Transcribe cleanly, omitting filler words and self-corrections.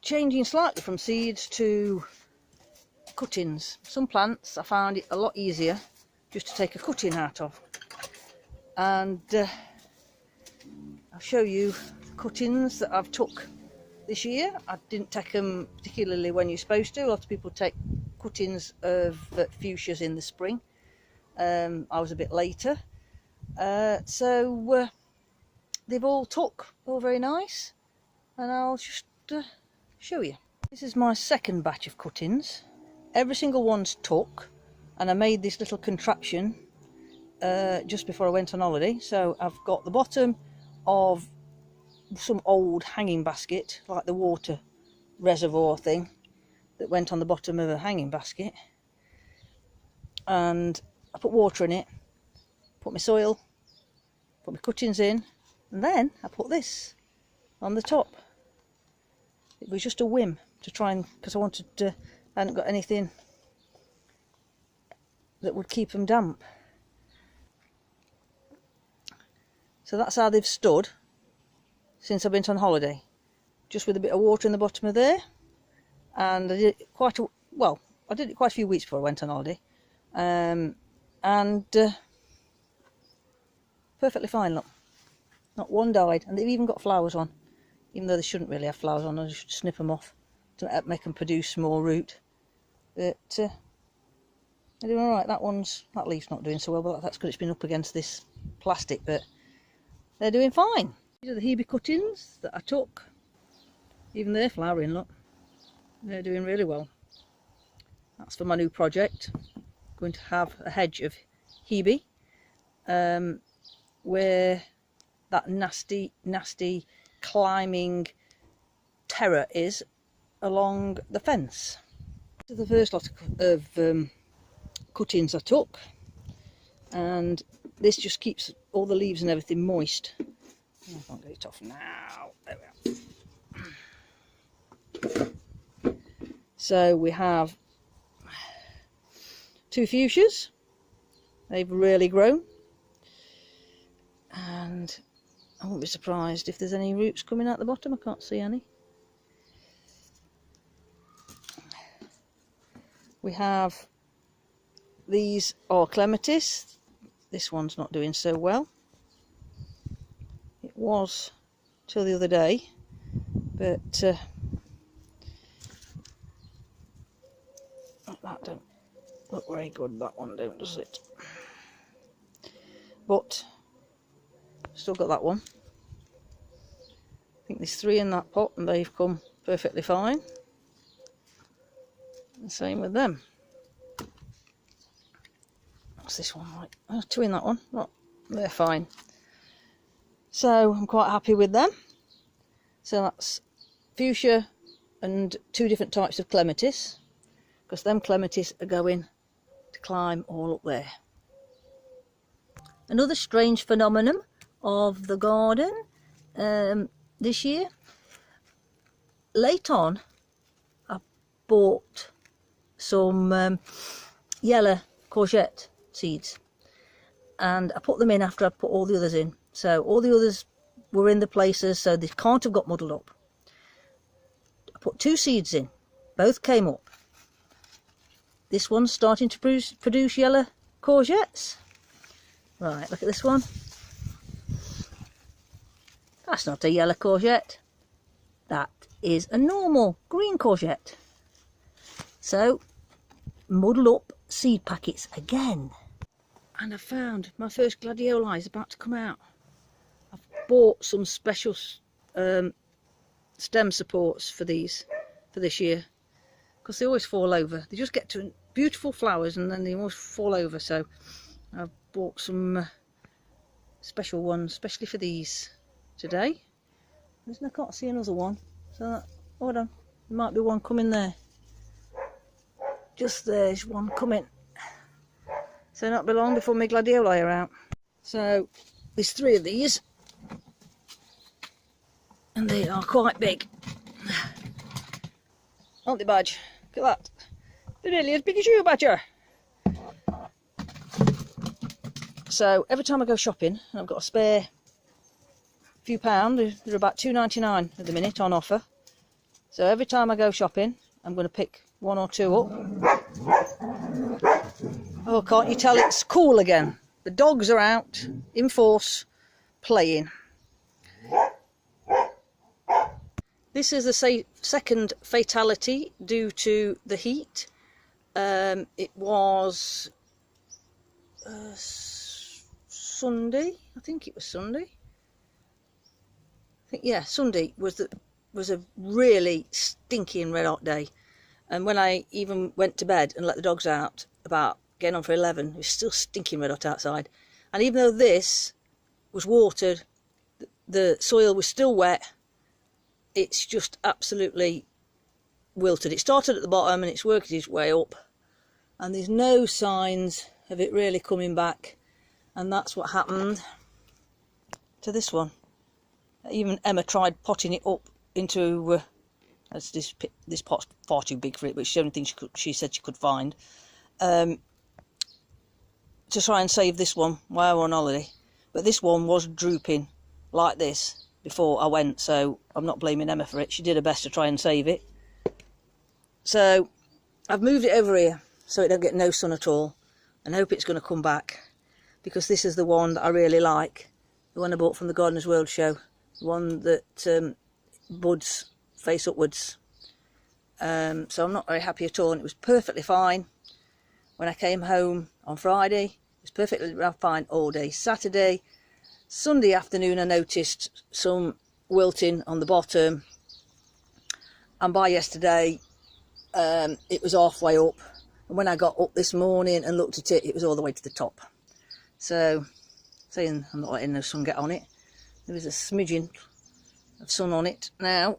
changing slightly from seeds to cuttings. Some plants I found it a lot easier just to take a cutting out of, and I'll show you the cuttings that I've took this year. I didn't take them particularly when you're supposed to. A lot of people take cuttings of fuchsias in the spring. I was a bit later, so they've all took, all very nice, and I'll just show you. This is my second batch of cuttings. Every single one's took, and I made this little contraption just before I went on holiday. So I've got the bottom of some old hanging basket, like the water reservoir thing that went on the bottom of a hanging basket, and I put water in it, put my soil, put my cuttings in, and then I put this on the top. It was just a whim to try and, because I wanted to, I hadn't got anything that would keep them damp. So that's how they've stood since I've been on holiday, just with a bit of water in the bottom of there. And I did it quite a few weeks before I went on holiday, and perfectly fine, look, not one died, and they've even got flowers on, even though they shouldn't really have flowers on. I should snip them off to make them produce more root. But they're doing all right. That leaf's not doing so well, but that's because it's been up against this plastic, but they're doing fine. These are the Hebe cuttings that I took. Even they're flowering, look. They're doing really well. That's for my new project. I'm going to have a hedge of Hebe, where that nasty climbing terror is along the fence. This is the first lot of cuttings I took, and this just keeps all the leaves and everything moist. I can't get it off now. There we are. So we have 2 fuchsias. They've really grown, and I won't be surprised if there's any roots coming out the bottom. I can't see any. We have these are clematis. This one's not doing so well. It was till the other day, but that don't look very good. That one don't, does it? But still got that one. I think there's 3 in that pot, and they've come perfectly fine. And same with them. What's this one like? Oh, 2 in that one. Oh, they're fine. So I'm quite happy with them. So that's fuchsia and 2 different types of clematis, because them clematis are going to climb all up there. Another strange phenomenon of the garden this year. Late on, I bought some yellow courgette seeds, and I put them in after I put all the others in. So all the others were in the places, so they can't have got muddled up. I put 2 seeds in, both came up. This one's starting to produce yellow courgettes. Right, look at this one. That's not a yellow courgette. That is a normal green courgette. So, muddle up seed packets again. And I found my first gladioli is about to come out. I've bought some special stem supports for these for this year, because they always fall over. They just get to beautiful flowers and then they always fall over. So I've bought some special ones, especially for these today. I can't see another one. So hold on, there might be one coming there. Just there's one coming. So not be long before my gladioli are out. So there's 3 of these, and they are quite big, aren't they, Badge? Look at that. They're nearly as big as you, Badger. So every time I go shopping and I've got a spare few pound, they're about £2.99 at the minute on offer. So every time I go shopping, I'm going to pick 1 or 2 up. Oh, can't you tell it's cool again? The dogs are out in force playing. This is the second fatality due to the heat. It was Sunday. I think it was Sunday. Sunday was a really stinking red hot day. And when I even went to bed and let the dogs out about getting on for 11, it was still stinking red hot outside. And even though this was watered, the soil was still wet. It's just absolutely wilted. It started at the bottom and it's working its way up, and there's no signs of it really coming back. And that's what happened to this one. Even Emma tried potting it up into this pot's far too big for it, but it's the only thing she said she could find, to try and save this one while we're on holiday. But this one was drooping like this before I went, so I'm not blaming Emma for it. She did her best to try and save it. So I've moved it over here so it don't get no sun at all, and hope it's going to come back, because this is the one that I really like, the one I bought from the Gardener's World show, the one that buds face upwards. So I'm not very happy at all, and it was perfectly fine when I came home on Friday. It was perfectly fine all day Saturday. Sunday afternoon I noticed some wilting on the bottom, and by yesterday it was halfway up, and when I got up this morning and looked at it, it was all the way to the top. So, saying I'm not letting the sun get on it, there was a smidgen of sun on it now,